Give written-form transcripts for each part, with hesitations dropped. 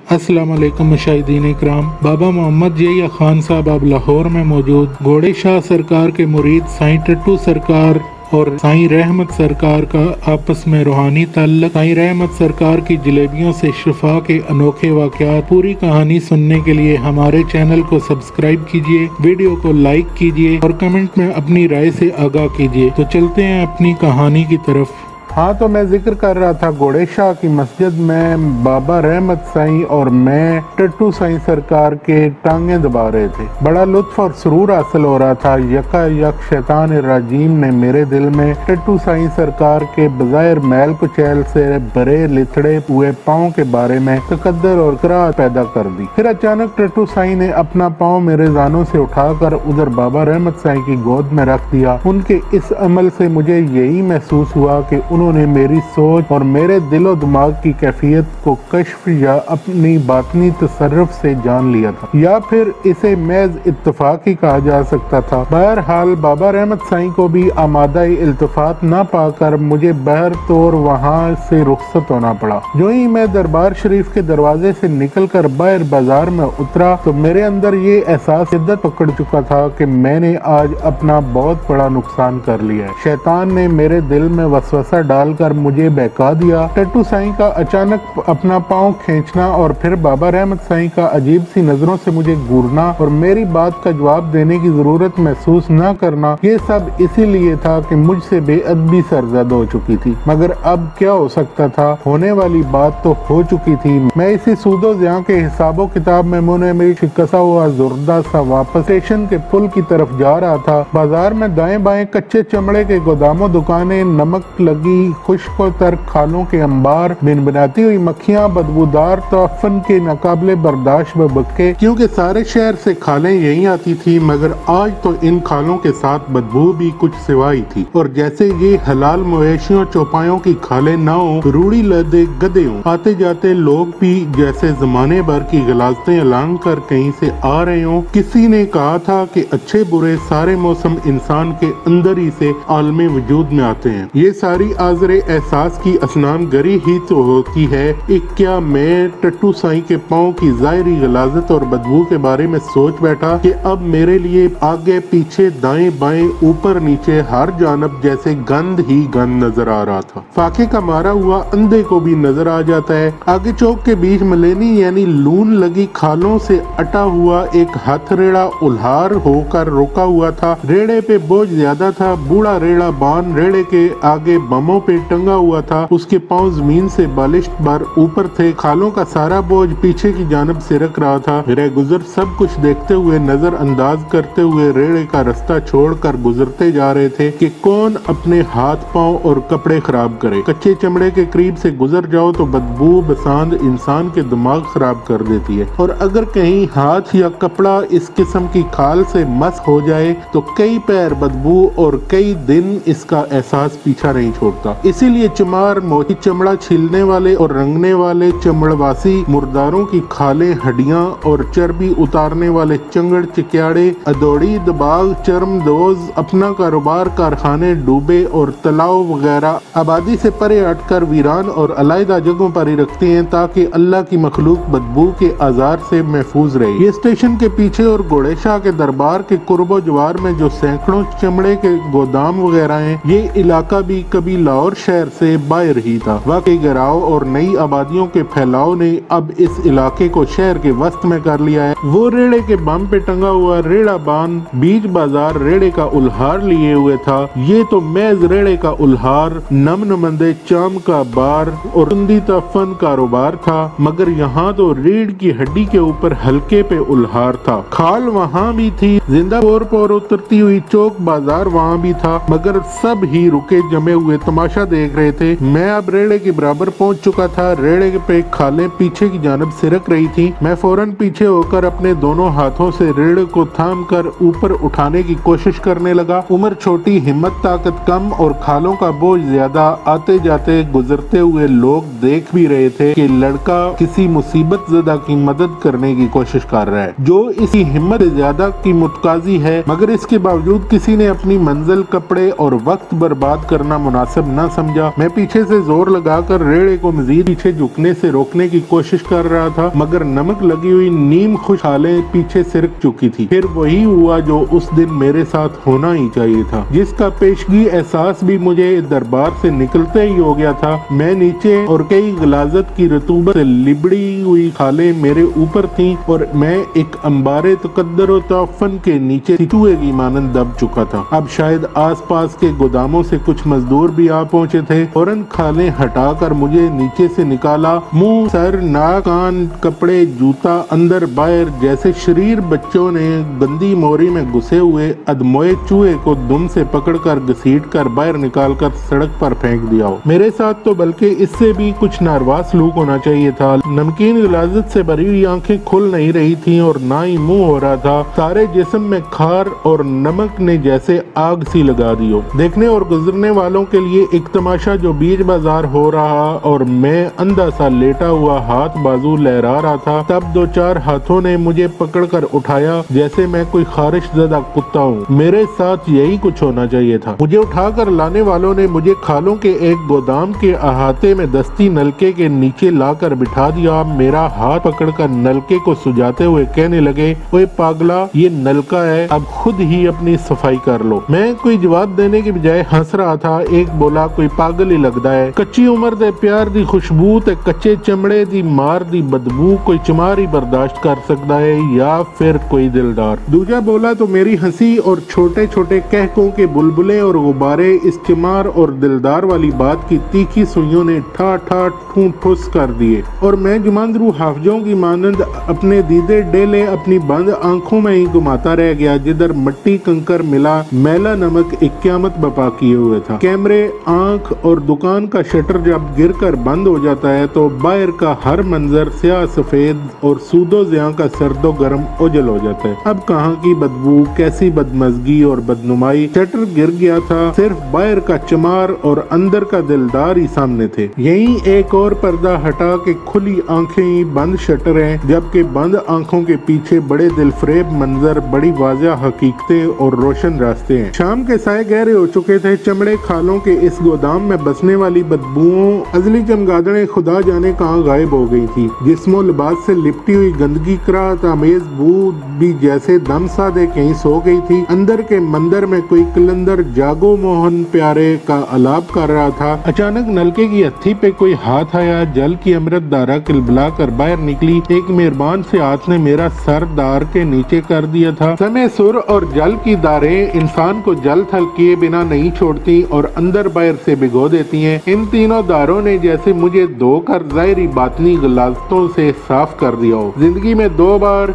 अस्सलाम वालेकुम मुशाहिदीन इकराम। बाबा मोहम्मद ज़िया खान साहब अब लाहौर में मौजूद घोड़े शाह सरकार के मुरीद साईं टट्टू सरकार और साईं रहमत सरकार का आपस में रूहानी ताल्लुक। साईं रहमत सरकार की जलेबियों से शिफा के अनोखे वाक़यात। पूरी कहानी सुनने के लिए हमारे चैनल को सब्सक्राइब कीजिए, वीडियो को लाइक कीजिए और कमेंट में अपनी राय से आगाह कीजिए। तो चलते हैं अपनी कहानी की तरफ। हाँ, तो मैं जिक्र कर रहा था घोड़े शाह की मस्जिद में बाबा रहमत साईं और मैं टट्टू साईं सरकार के टांगे दबा रहे थे। बड़ा लुत्फ और सुरूर हासिल हो रहा था। यकायक शैतान राजीम ने मेरे दिल में टट्टू साईं सरकार के बज़ाहिर मैल कुचैल से भरे लिथड़े हुए पाँव के बारे में तकद्दर और कराहत पैदा कर दी। फिर अचानक टट्टू साईं ने अपना पाँव मेरे जानों से उठाकर उधर बाबा रहमत साईं की गोद में रख दिया। उनके इस अमल से मुझे यही महसूस हुआ कि उन्होंने मेरी सोच और मेरे दिलो दिमाग की कैफियत को कश्फ या अपनी बातनी तसर्रुफ से जान लिया था, या फिर इसे महज इत्तफाक ही कहा जा सकता था। बहरहाल बाबा रहमत साईं को भी आमादा इल्तिफात न पाकर मुझे बहर तौर वहाँ से रुखसत होना पड़ा। जो ही मैं दरबार शरीफ के दरवाजे से निकलकर बाहर बाजार में उतरा तो मेरे अंदर ये एहसास शिद्दत पकड़ चुका था कि मैंने आज अपना बहुत बड़ा नुकसान कर लिया है। शैतान ने मेरे दिल में वसवसा डालकर मुझे बहका दिया। टट्टू साईं का अचानक अपना पाँव खींचना और फिर बाबा रहमत साईं का अजीब सी नजरों से मुझे घूरना और मेरी बात का जवाब देने की जरूरत महसूस न करना, ये सब इसीलिए था कि मुझसे बेअदबी सरजद हो चुकी थी। मगर अब क्या हो सकता था, होने वाली बात तो हो चुकी थी। मैं इसी सूदो ज़िया के हिसाबो किताब में मुने में शिकसा हुआ जुर्दा सा वापस स्टेशन के पुल की तरफ जा रहा था। बाजार में दाएं बाएं कच्चे चमड़े के गोदामों, दुकानें, नमक लगी खुश्क और तर्क खालों के अंबार, भिनभिनाती हुई मक्खियां, बदबूदार तोफन के नाकाबिले बर्दाश्त व बक्के, क्योंकि सारे शहर से खालें यहीं आती थी। मगर आज तो इन खालों के साथ बदबू भी कुछ सिवाई थी। और जैसे ये हलाल मवेशियों चौपायों की खालें ना हो, रूड़ी लदे गधे हों। आते जाते लोग भी जैसे जमाने भर की गलाजतें लांग कर कहीं से आ रहे हों। किसी ने कहा था कि अच्छे बुरे सारे मौसम इंसान के अंदर ही से आलमे वजूद में आते हैं। ये सारी आजरे एहसास की असनान गरी ही तो होती है। क्या मैं टट्टू साईं के पाँव की जाहिरी गलाजत और बदबू के बारे में सोच बैठा कि अब मेरे लिए आगे पीछे दाएं बाएं ऊपर नीचे हर जानब जैसे गंद ही गंद नजर आ रहा था। फाके का मारा हुआ अंधे को भी नजर आ जाता है। आगे चौक के बीच मलेनी यानी लून लगी खालों से अटा हुआ एक हथरेड़ा उल्हार होकर रुका हुआ था। रेड़े पे बोझ ज्यादा था। बूढ़ा रेड़ा बान रेड़े के आगे बमों पे टंगा हुआ था। उसके पांव जमीन से बालिश्त बार ऊपर थे। खालों का सारा बोझ पीछे की जानब सिरक रहा था। रह गुजर सब कुछ देखते हुए, नजर अंदाज करते हुए रेड़े का रास्ता छोड़कर गुजरते जा रहे थे कि कौन अपने हाथ पांव और कपड़े खराब करे। कच्चे चमड़े के करीब से गुजर जाओ तो बदबू बसांद इंसान के दिमाग खराब कर देती है, और अगर कहीं हाथ या कपड़ा इस किस्म की खाल से मस हो जाए तो कई पैर बदबू और कई दिन इसका एहसास पीछा नहीं छोड़ता। इसीलिए चमार मोची चमड़ा छीलने वाले और रंगने वाले चमड़वासी मुर्दारों की खालें, हड्डियां और चर्बी उतारने वाले चंगड़ चिक्याड़े, अदौड़ी दबाग, चर्मदोज अपना कारोबार कारखाने, डूबे और तालाब वगैरह आबादी से परे हटकर वीरान और अलहदा जगहों पर ही रखते हैं ताकि अल्लाह की मखलूक बदबू के आजार से महफूज रहे। ये स्टेशन के पीछे और घोड़े शाह के दरबार के कुर्बो जवार में जो सैकड़ों चमड़े के गोदाम वगैरह हैं, ये इलाका भी कभी लाहौर शहर से बाहर ही था। वाकई गिराव और नई आबादियों के फैलाव ने अब इस इलाके को शहर के वस्त में कर लिया है। वो रेड़े के बम पे टंगा हुआ रेड़ा बान बीच बाजार रेड़े का उल्हार लिए हुए था। ये तो मैज रेड़े का उल्हार, नम नमंदे चाम का बार और सुंदी तफन कारोबार था। मगर यहाँ तो रीढ़ की हड्डी के ऊपर हल्के पे उल्हार था। खाल वहाँ भी थी, जिंदा पोर उतरती हुई चौक बाजार वहाँ भी था। मगर सब ही रुके जमे हुए तमाशा देख रहे थे। मैं अब रेड़े के बराबर पहुंच चुका था। रेड़े पे खालें पीछे की जानब सिरक रही थी। मैं फौरन पीछे होकर अपने दोनों हाथों से रेड़े को थाम कर ऊपर उठाने की कोशिश करने लगा। उम्र छोटी, हिम्मत ताकत कम और खालों का बोझ ज्यादा। आते जाते गुजरते हुए लोग देख भी रहे थे कि लड़का किसी मुसीबत ज़दा की मदद करने की कोशिश कर रहा है, जो इसकी हिम्मत ज्यादा की मुतकाजी है। मगर इसके बावजूद किसी ने अपनी मंजिल, कपड़े और वक्त बर्बाद करना मुनासिब न समझा। मैं पीछे से जोर लगाकर रेड़े को मजीद पीछे झुकने से रोकने की कोशिश कर रहा था, मगर नमक लगी हुई नीम खुश खालें पीछे सिरक चुकी थी। फिर वही हुआ जो उस दिन मेरे साथ होना ही चाहिए था, जिसका पेशगी एहसास भी मुझे दरबार से निकलते ही हो गया था। मैं नीचे और कई गलाजत की रतूबत से लिबड़ी हुई खालें मेरे ऊपर थीं और मैं एक अंबारे तकद्दर व तअफ़्फ़ुन के नीचे चूहे की मानंद दब चुका था। अब शायद आस पास के गोदामों से कुछ मजदूर भी आ पहुंचे थे। फौरन खालें हटाकर मुझे नीचे से निकाला। मुंह, सर, नाक, कान, कपड़े, जूता अंदर बाहर जैसे शरीर बच्चों ने गंदी मोरी में घुसे हुए अधमोए चूहे को दुम से पकड़कर घसीटकर बाहर निकालकर सड़क पर फेंक दिया हो। मेरे साथ तो बल्कि इससे भी कुछ नारवा सलूक होना चाहिए था। नमकीन गलाजत से भरी हुई आंखें खुल नहीं रही थीं और ना ही मुंह हो रहा था। सारे जिस्म में खार और नमक ने जैसे आग सी लगा दी हो। देखने और गुजरने वालों के लिए एक तमाशा जो बीच बाजार हो रहा और मैं अंधा सा लेटा हुआ हाथ बाजू लहरा रहा था। तब दो चार हाथों ने मुझे पकड़कर उठाया जैसे मैं कोई खारिश ज़दा कुत्ता हूँ। मेरे साथ यही कुछ होना चाहिए था। मुझे उठाकर लाने वालों ने मुझे खालों के एक गोदाम के अहाते में दस्ती नलके के नीचे लाकर बिठा दिया। मेरा हाथ पकड़कर नलके को सुझाते हुए कहने लगे, ओए पागला, ये नलका है, अब खुद ही अपनी सफाई कर लो। मैं कोई जवाब देने के बजाय हंस रहा था। एक बोला, कोई पागल ही लगता है, कच्ची उम्र दे प्यार दी खुशबू ते कच्चे चमड़े दी मार दी बदबू कोई चमार ही बर्दाश्त कर सकता है या फिर कोई दिलदार। दूजा बोला तो मेरी हंसी और छोटे छोटे कहकों के बुलबुले और गुब्बारे इस चमार और दिलदार वाली बात की तीखी सुइयों ने ठा ठा ठूं ठुस कर दिए और मैं जुमांदरू हाफजों की मानंद अपने दीदे डेले अपनी बंद आंखों में ही घुमाता रह गया, जिधर मट्टी कंकर मिला मैला नमक एक क़यामत बपा किए हुए था। कैमरे, आंख और दुकान का शटर जब गिरकर बंद हो जाता है तो बाहर का हर मंजर स्याह सफेद और सूदो ज़िया का सर्दो गर्म ओझल हो जाता है। अब कहाँ की बदबू, कैसी बदमजगी और बदनुमाई। शटर गिर गया था, सिर्फ बाहर का चमार और अंदर का दिलदार ही सामने थे। यही एक और पर्दा हटा के खुली आंखें ही बंद शटर हैं, जबकि बंद आंखों के पीछे बड़े दिलफरेब मंजर, बड़ी वाज़ह हकीकतें और रोशन रास्ते हैं। शाम के साए गहरे हो चुके थे। चमड़े खालों के इस गोदाम में बसने वाली बदबुओं, अजली चमगादड़ें खुदा जाने कहाँ गायब हो गई थी। जिस्मो लिबास से लिपटी हुई गंदगी कराहत आमेज बू भी जैसे दम साधे कहीं सो गई थी। अंदर के मंदिर में कोई कलंदर जागो मोहन प्यारे का अलाप कर रहा था। अचानक नलके की हत्थी पे कोई हाथ आया। जल की अमृत धारा किलबिला कर बाहर निकली। एक मेहरबान से हाथ ने मेरा सर दार के नीचे कर दिया था। समय, सुर और जल की दारें इंसान को जल थल किए बिना नहीं छोड़ती और अंदर बाहर से भिगो देती हैं। इन तीनों दारों ने जैसे मुझे धोकर ज़ाहिरी बातनी गलाजतों से साफ कर दिया हो। जिंदगी में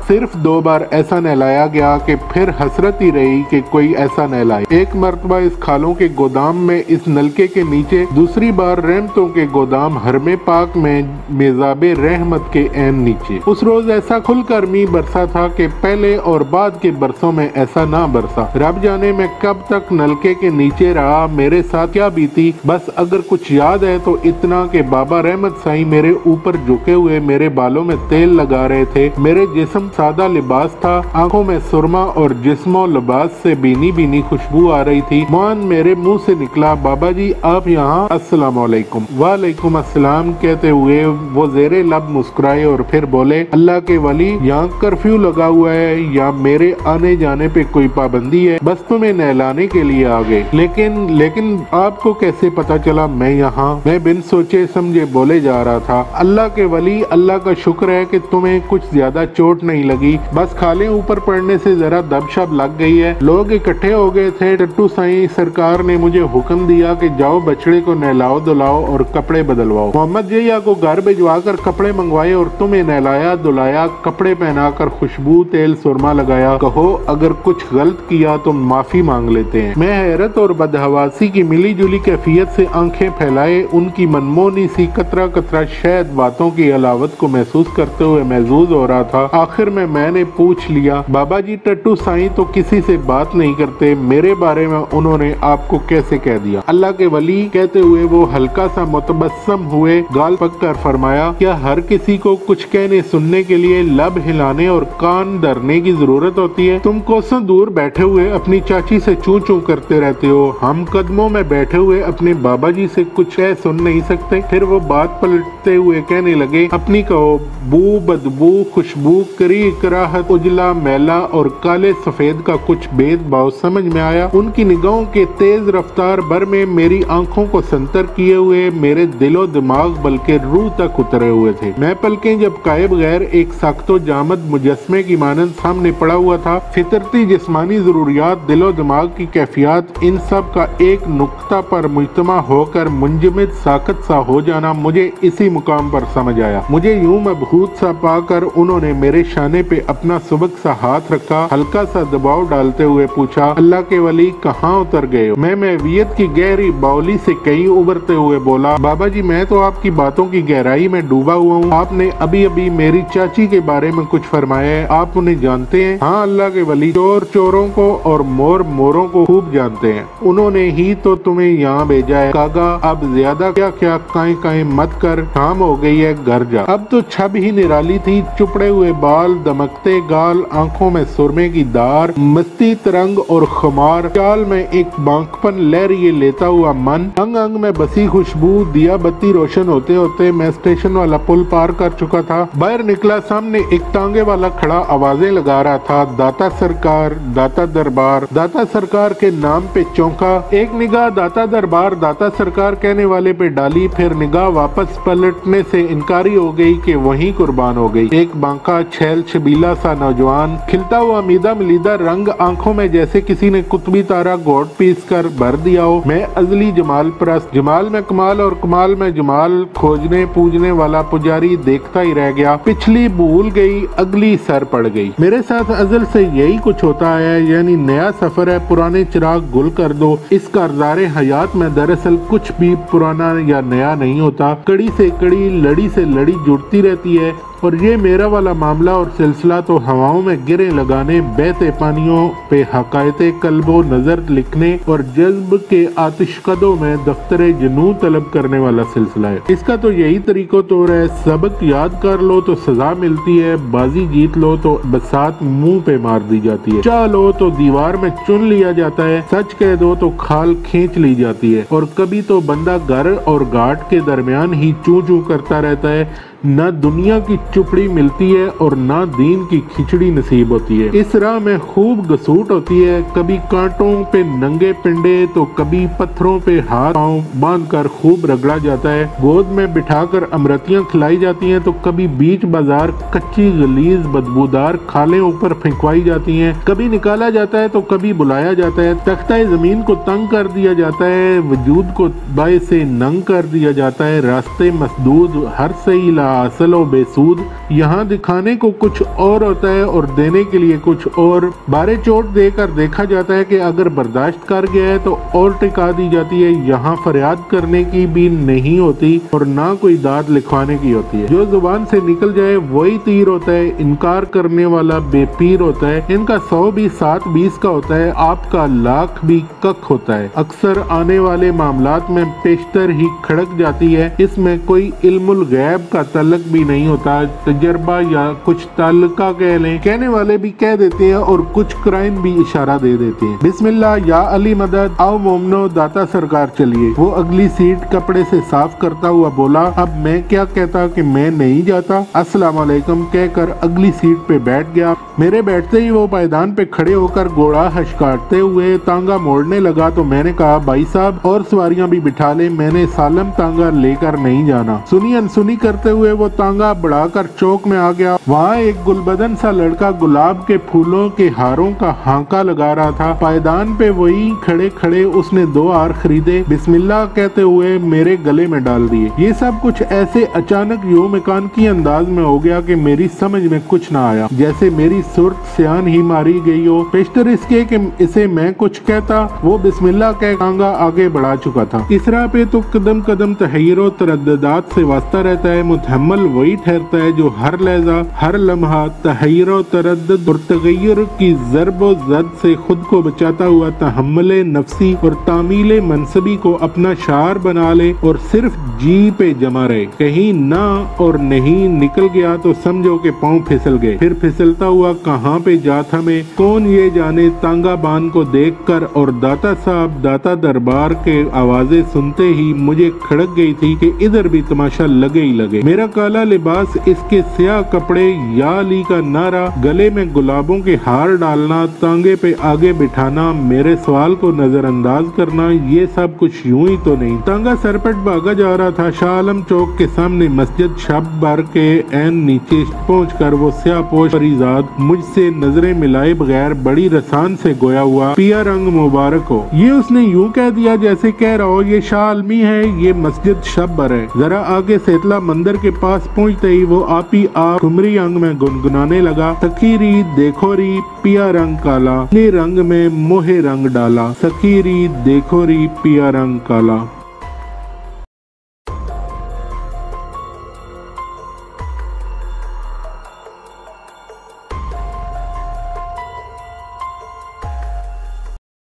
सिर्फ दो बार ऐसा नहलाया गया कि फिर हसरत ही रही कि कोई ऐसा नहलाए। एक मर्तबा इस खालों के गोदाम में इस नलके के नीचे, दूसरी बार रहमतों के गोदाम हरमे पाक में मेजाबे रहमत के ऐन नीचे। उस रोज ऐसा खुलकर मींह बरसा था कि पहले और बाद के बरसों में ऐसा ना बरसा। रब जाने मैं कब तक नलके के नीचे रहा, मेरे साथ क्या बीती। बस अगर कुछ याद है तो इतना कि बाबा रहमत साईं मेरे ऊपर झुके हुए मेरे बालों में तेल लगा रहे थे। मेरे जिस्म सादा लिबास था, आंखों में सुरमा और जिस्मो लिबास से बीनी बीनी खुशबू आ रही थी। मान मेरे मुंह से निकला, बाबा जी आप यहाँ, अस्सलाम वालेकुम। वालेकुम अस्सलाम कहते हुए वो जेरे लब मुस्कुराए और फिर बोले, अल्लाह के वली, यहाँ कर्फ्यू लगा हुआ है या मेरे आने जाने पे कोई पाबंदी है? बस तुम्हें नहलाने के लिए आ गए। लेकिन आपको कैसे पता चला मैं यहाँ? मैं बिन सोचे समझे बोले जा रहा था, अल्लाह के वली, अल्लाह का शुक्र है कि तुम्हें कुछ ज्यादा चोट नहीं लगी, बस खाले ऊपर पड़ने से जरा दबशब लग गई है। लोग इकट्ठे हो गए थे। टट्टू साईं सरकार ने मुझे हुक्म दिया कि जाओ बछड़े को नहलाओ धुलाओ और कपड़े बदलवाओ। मोहम्मद जैया को घर भिजवा कर कपड़े मंगवाए और तुम्हें नहलाया धुलाया, कपड़े पहनाकर खुशबू तेल सुरमा लगाया। कहो अगर कुछ गलत किया तो माफी मांग लेते हैं। मैं हैरत और बदहवासी की मिली जुली कैफियत से आंखें फैलाए उनकी मनमोहनी सी कतरा कतरा शहद बातों की अलावत को महसूस करते हुए महजूज हो रहा था। आखिर में मैंने पूछ लिया, बाबा जी टट्टू साईं तो किसी से बात नहीं करते, मेरे बारे में उन्होंने आपको कैसे कह दिया? अल्लाह के वली कहते हुए वो हल्का सा मुतबस्सम हुए, गाल पक कर फरमाया, क्या हर किसी को कुछ कहने सुनने के लिए लब हिलाने और कान धरने की जरूरत होती है? तुम कोसों दूर बैठे हुए अपनी चाची से चू चू करते रहते हो, हम कदमों में बैठे हुए अपने बाबा जी से कुछ कह सुन नहीं सकते। फिर वो बात पलटते हुए कहने लगे, अपनी कहो, बू, बदबू, खुशबू, करी, कराहत, उजला, मैला और काले सफेद का कुछ भेदभाव समझ में आया। उनकी निगाहों के तेज रफ्तार भर में मेरी आंखों को संतर किए हुए मेरे दिलो दिमाग बल्कि रूह तक उतरे हुए थे। मैं पलकें जब काए बगैर एक साख्तो जामद मुजस्मे की मानंद सामने पड़ा हुआ था। फितरती जिस्मानी जरूरियात, दिलो दिमाग की कैफियत, इन सब का एक नुक्ता पर मुजतमा होकर मुंजमद साकत सा हो जाना मुझे इसी मुकाम पर समझ आया। मुझे यूं मबहूत सा पाकर उन्होंने मेरे शाने पे अपना सुबक सा हाथ रखा, हल्का सा दबाव डालते हुए पूछा, अल्लाह के वली कहाँ उतर गए हो? मैं महवियत की गहरी बावली से कहीं उबरते हुए बोला, बाबा जी मैं तो आपकी बातों की गहराई में डूबा हुआ हूँ। आपने अभी अभी मेरी चाची के बारे में कुछ फरमाया है, आप उन्हें जानते हैं? हाँ अल्लाह के वली, चोर चोरों को और मोर मोरों को खूब जानते हैं। उन्होंने ही तो तुम्हें यहाँ भेजा है। कागा अब ज्यादा क्या क्या काएं काएं मत कर, शाम हो गई है, घर जा। अब तो छब ही निराली थी, चुपड़े हुए बाल, दमकते गाल, आंखों में सुरमे की धार, मस्ती तरंग और खुमार, चाल में एक बांकपन लहरिए लेता हुआ मन, अंग अंग में बसी खुशबू। दिया बत्ती रोशन होते होते मैं स्टेशन वाला पुल पार कर चुका था। बाहर निकला, सामने एक तांगे वाला खड़ा आवाजें लगा रहा था, दाता सरकार, दाता दरबार। दाता सरकार के नाम पे चौंका, एक निगाह दाता दरबार, दाता सरकार कहने वाले पे डाली, फिर निगाह वापस पलटने से इनकारी हो गई कि वहीं कुर्बान हो गई। एक बांका छैल छबीला सा नौजवान, खिलता हुआ मीदा मिलीदा रंग आंखों में जैसे किसी ने कुतबी तारा गोट पीस कर भर दिया हो। मैं अजली जमाल परस्त, जमाल में कमाल और कमाल में जमाल खोजने पूजने वाला पुजारी देखता ही रह गया। पिछली भूल गई, अगली सर पड़ गई। मेरे साथ अजल से यही कुछ होता है, यानी नया सफर है, पुराने चिराग गुल कर दो। इस कारज़ारे हयात में दरअसल कुछ भी पुराना या नया नहीं होता, कड़ी से कड़ी, लड़ी से लड़ी जुड़ती रहती है। और ये मेरा वाला मामला और सिलसिला तो हवाओं में गिरे लगाने, बहते पानियों पे हकायते कल्बो नजर लिखने और जज्ब के आतिशकदों में दफ्तरे जनू तलब करने वाला सिलसिला है। इसका तो यही तरीको तौर है, सबक याद कर लो तो सजा मिलती है, बाजी जीत लो तो बसात मुंह पे मार दी जाती है, चाह लो तो दीवार में चुन लिया जाता है, सच कह दो तो खाल खींच ली जाती है, और कभी तो बंदा घर और घाट के दरमियान ही चू चू करता रहता है। न दुनिया की चुपड़ी मिलती है और न दीन की खिचड़ी नसीब होती है। इस राह में खूब घसूट होती है, कभी कांटों पे नंगे पिंडे तो कभी पत्थरों पे हाथ पांव बांध कर खूब रगड़ा जाता है, गोद में बिठाकर अमरतियां खिलाई जाती हैं, तो कभी बीच बाजार कच्ची गलीज बदबूदार खालें ऊपर फेंकवाई जाती हैं, कभी निकाला जाता है तो कभी बुलाया जाता है, तख्ताए जमीन को तंग कर दिया जाता है, वजूद को बाय से नंग कर दिया जाता है, रास्ते मसदूद, हर सही असलो बेसूद। यहाँ दिखाने को कुछ और होता है और देने के लिए कुछ और। बारे चोट देकर देखा जाता है कि अगर बर्दाश्त कर गया है तो और टिका दी जाती है। यहाँ फरियाद करने की भी नहीं होती और ना कोई दाद लिखवाने की होती है। जो जुबान से निकल जाए वही तीर होता है। इनकार करने वाला बेपीर होता है। इनका 100 भी 7-20 का होता है, आपका लाख भी कख होता है। अक्सर आने वाले मामलात में पेशतर ही खड़क जाती है। इसमें कोई इल्मुल गैब का तल्लुक भी नहीं होता, तजर्बा या कुछ ताल्लुका कह लें, कहने वाले भी कह देते हैं और कुछ क्राइन भी इशारा दे देते हैं। बिस्मिल्लाह या अली मदद, आओ मोमनो दाता सरकार चलिए। वो अगली सीट कपड़े से साफ करता हुआ बोला। अब मैं क्या कहता कि मैं नहीं जाता। अस्सलाम वालेकुम कहकर अगली सीट पे बैठ गया। मेरे बैठते ही वो पायदान पे खड़े होकर घोड़ा हशकाटते हुए तांगा मोड़ने लगा, तो मैंने कहा भाई साहब और सवारियां भी बिठा ले, मैंने सालम तांगा लेकर नहीं जाना। सुनी अनसुनी करते हुए वो तांगा बढ़ाकर चौक में आ गया। वहाँ एक गुलबदन सा लड़का गुलाब के फूलों के हारों का हांका लगा रहा था। पायदान पे वही खड़े खड़े उसने 2 हार खरीदे, बिस्मिल्लाह कहते हुए मेरे गले में डाल दिए। ये सब कुछ ऐसे अचानक यो मकान की अंदाज में हो गया कि मेरी समझ में कुछ ना आया, जैसे मेरी सुर्ख सियान ही मारी गई हो। पेशतर इसके कि इसे मैं कुछ कहता, वो बिस्मिल्लाह कह तांगा आगे बढ़ा चुका था। इस राह पे तो कदम कदम तहय्युर तरद्दुदात से वास्ता रहता है। تحمل وہی ٹھہرتا ہے جو ہر لحظہ ہر لمحہ تحیر و تردد اور تغیر کی ضرب و زد سے خود کو بچاتا ہوا تحمل نفسی اور تعمیل منصبی کو اپنا شعار بنا لے اور صرف جی پہ جمع رہے. کہیں نہ اور نہیں نکل گیا تو سمجھو کہ پاؤں پھسل گئے. پھر پھسلتا ہوا کہاں پہ جا تھمے کون یہ جانے. تانگا بان کو دیکھ کر اور داتا صاحب داتا دربار کے آوازیں سنتے ہی مجھے کھڑک گئی تھی کہ ادھر بھی تماشا لگے ہی لگے. میرا کالا لباس، اس کے سیاہ کپڑے، یا علی کا نعرہ، گلے میں گلابوں کے ہار ڈالنا، تانگے پہ آگے بٹھانا، میرے سوال کو نظر انداز کرنا، یہ سب کچھ یوں ہی تو نہیں. تانگا سرپٹ بھاگا جا رہا تھا. شاہ عالم چوک کے سامنے مسجد شب بر کے عین نیچے پہنچ کر وہ سیاہ پوش پریزاد مجھ سے نظریں ملائے بغیر بڑی رسان سے گویا ہوا، پیا رنگ مبارک ہو. یہ اس نے یوں کہہ دیا جیسے کہہ رہا ہو یہ شاہ عالمی ہے، یہ مسجد شب بر ہے. ذرا آگے سیتلا مندر کے پاس پہنچتے ہی وہ آپ ہی آپ ٹھمری انگ میں گنگنانے لگا. سکھی ری دیکھو ری پیا رنگ کالا، اپنے رنگ میں موہ رنگ ڈالا. سکھی ری دیکھو ری پیا رنگ کالا.